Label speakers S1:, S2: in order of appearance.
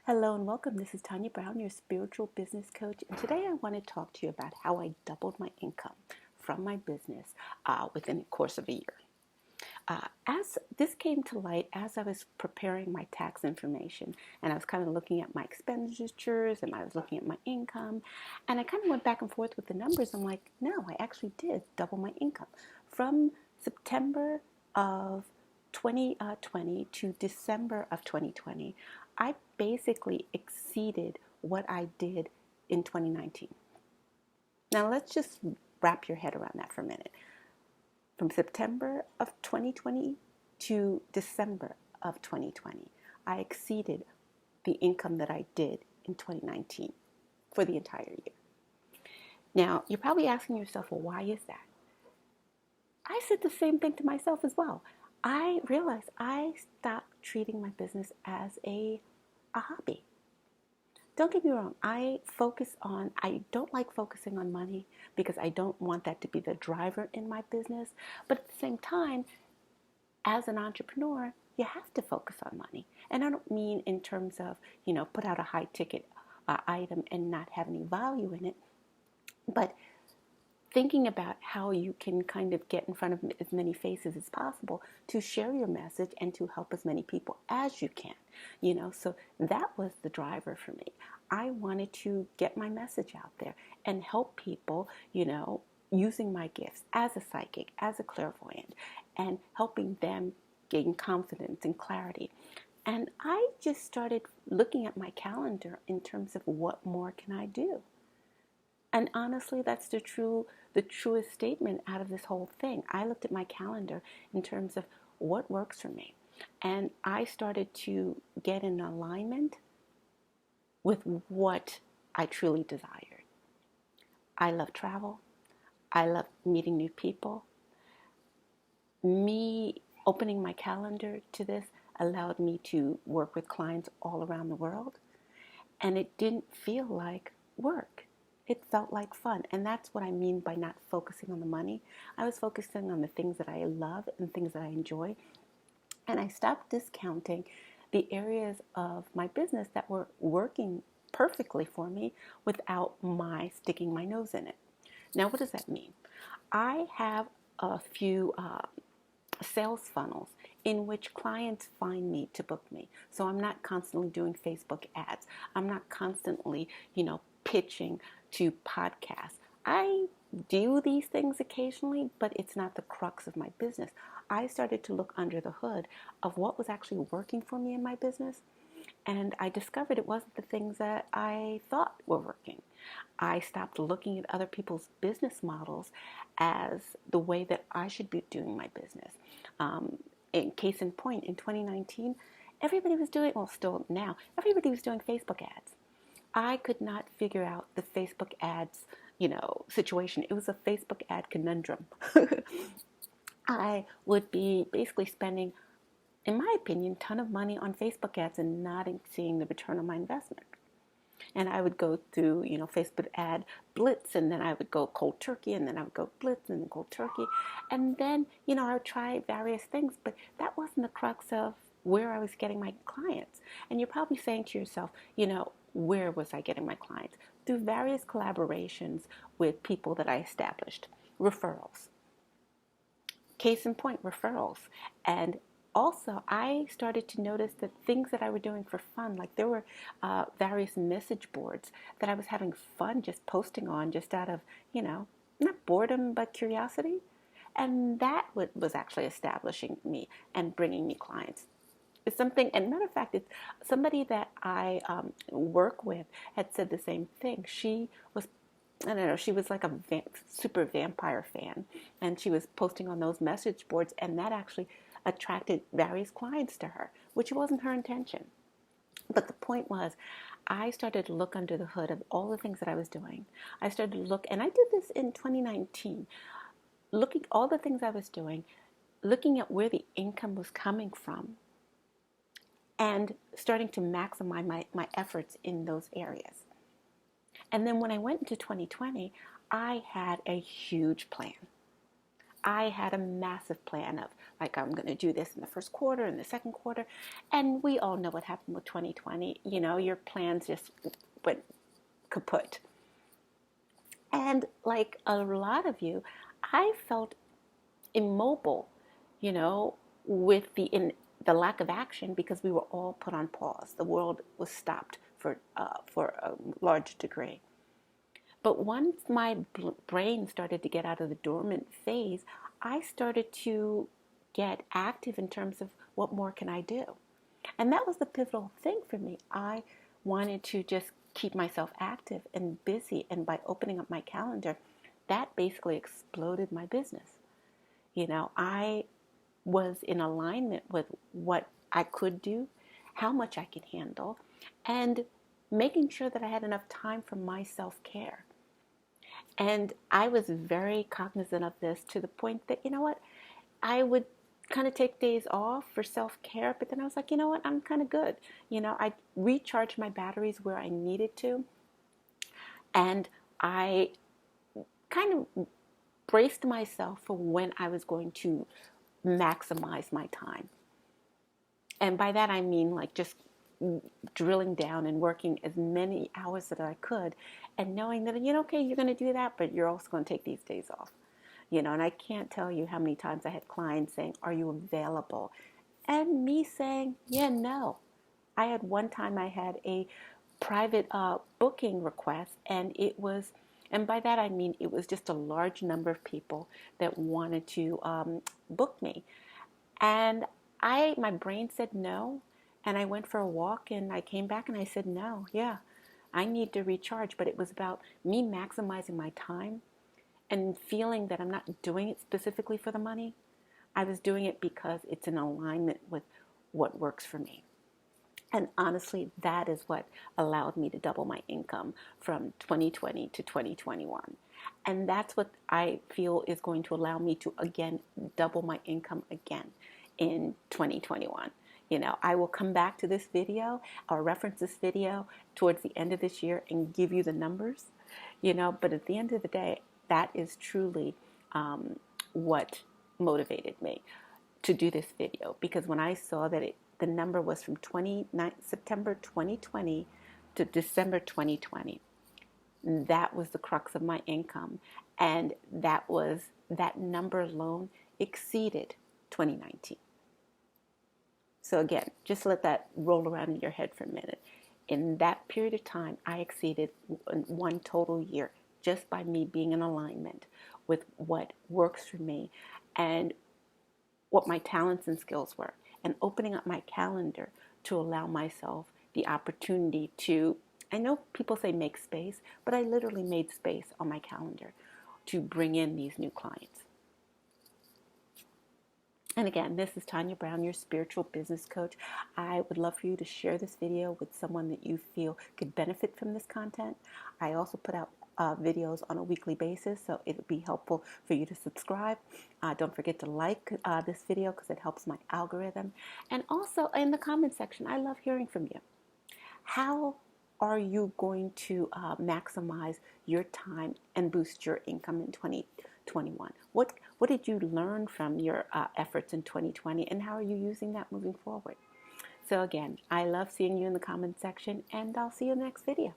S1: Hello and welcome. This is Tanya Brown, your spiritual business coach. And today I want to talk to you about how I doubled my income from my business within the course of a year. As this came to light as I was preparing my tax information, and I was kind of looking at my expenditures and I was looking at my income, and I kind of went back and forth with the numbers. I'm like, no, I actually did double my income from September of 2020 to December of 2020. I basically exceeded what I did in 2019. Now let's just wrap your head around that for a minute. From September of 2020 to December of 2020, I exceeded the income that I did in 2019 for the entire year. Now, you're probably asking yourself, well, why is that? I said the same thing to myself as well. I realized I stopped treating my business as a hobby. Don't get me wrong, I don't like focusing on money because I don't want that to be the driver in my business. But at the same time, as an entrepreneur, you have to focus on money. And I don't mean in terms of, put out a high ticket item and not have any value in it, but thinking about how you can kind of get in front of as many faces as possible to share your message and to help as many people as you can, so that was the driver for me. I wanted to get my message out there and help people, using my gifts as a psychic, as a clairvoyant, and helping them gain confidence and clarity. And I just started looking at my calendar in terms of what more can I do. And honestly, that's the truest statement out of this whole thing. I looked at my calendar in terms of what works for me. And I started to get in alignment with what I truly desired. I love travel. I love meeting new people. Me opening my calendar to this allowed me to work with clients all around the world. And it didn't feel like work. It felt like fun. And that's what I mean by not focusing on the money. I was focusing on the things that I love and things that I enjoy. And I stopped discounting the areas of my business that were working perfectly for me without my sticking my nose in it. Now, what does that mean? I have a few sales funnels in which clients find me to book me. So I'm not constantly doing Facebook ads. I'm not constantly, pitching to podcasts. I do these things occasionally, but it's not the crux of my business. I started to look under the hood of what was actually working for me in my business, and I discovered it wasn't the things that I thought were working. I stopped looking at other people's business models as the way that I should be doing my business. In case in point, in 2019, everybody was doing, well, still now, everybody was doing Facebook ads. I could not figure out the Facebook ads, situation. It was a Facebook ad conundrum. I would be basically spending, in my opinion, a ton of money on Facebook ads and not seeing the return on my investment. And I would go through, Facebook ad blitz, and then I would go cold turkey, and then I would go blitz and then cold turkey. And then, I would try various things, but that wasn't the crux of where I was getting my clients. And you're probably saying to yourself, where was I getting my clients? Through various collaborations with people that I established. Referrals. Case in point, referrals. And also, I started to notice that things that I were doing for fun, like there were various message boards that I was having fun just posting on, just out of, not boredom, but curiosity. And that was actually establishing me and bringing me clients. It's something, and matter of fact, it's somebody that I work with had said the same thing. She was, I don't know, she was like a super vampire fan, and she was posting on those message boards, and that actually attracted various clients to her, which wasn't her intention. But the point was, I started to look under the hood of all the things that I was doing. I started to look, and I did this in 2019, looking at all the things I was doing, looking at where the income was coming from, and starting to maximize my efforts in those areas. And then when I went into 2020, I had a huge plan. I had a massive plan of like, I'm going to do this in the first quarter and the second quarter. And we all know what happened with 2020. You know, your plans just went kaput. And like a lot of you, I felt immobile, you know, with the lack of action because we were all put on pause. The world was stopped for a large degree. But once my brain started to get out of the dormant phase, I started to get active in terms of what more can I do? And that was the pivotal thing for me. I wanted to just keep myself active and busy. And by opening up my calendar, that basically exploded my business. You know, I was in alignment with what I could do, how much I could handle, and making sure that I had enough time for my self-care. And I was very cognizant of this to the point that, you know what, I would kind of take days off for self-care, but then I was like, you know what, I'm kind of good. You know, I recharged my batteries where I needed to, and I kind of braced myself for when I was going to maximize my time. And by that I mean like just drilling down and working as many hours that I could, and knowing that, you know, okay, you're going to do that, but you're also going to take these days off. You know, and I can't tell you how many times I had clients saying, are you available? And me saying, yeah, no. I had one time I had a private booking request, and it was, and by that I mean it was just a large number of people that wanted to book me. And my brain said no, and I went for a walk, and I came back and I said no, yeah, I need to recharge. But it was about me maximizing my time and feeling that I'm not doing it specifically for the money. I was doing it because it's in alignment with what works for me. And honestly, that is what allowed me to double my income from 2020 to 2021. And that's what I feel is going to allow me to, again, double my income again in 2021. You know, I will come back to this video or reference this video towards the end of this year and give you the numbers, you know, but at the end of the day, that is truly what motivated me to do this video. Because when I saw that the number was from September 2020 to December 2020, that was the crux of my income. And that number alone exceeded 2019. So again, just let that roll around in your head for a minute. In that period of time, I exceeded one total year just by me being in alignment with what works for me and what my talents and skills were, and opening up my calendar to allow myself the opportunity to, I know people say make space, but I literally made space on my calendar to bring in these new clients. And again, this is Tanya Brown, your spiritual business coach. I would love for you to share this video with someone that you feel could benefit from this content. I also put out videos on a weekly basis, so it would be helpful for you to subscribe. Don't forget to like this video because it helps my algorithm. And also in the comment section, I love hearing from you. How are you going to maximize your time and boost your income in 2021? What did you learn from your efforts in 2020, and how are you using that moving forward? So again, I love seeing you in the comment section, and I'll see you in the next video.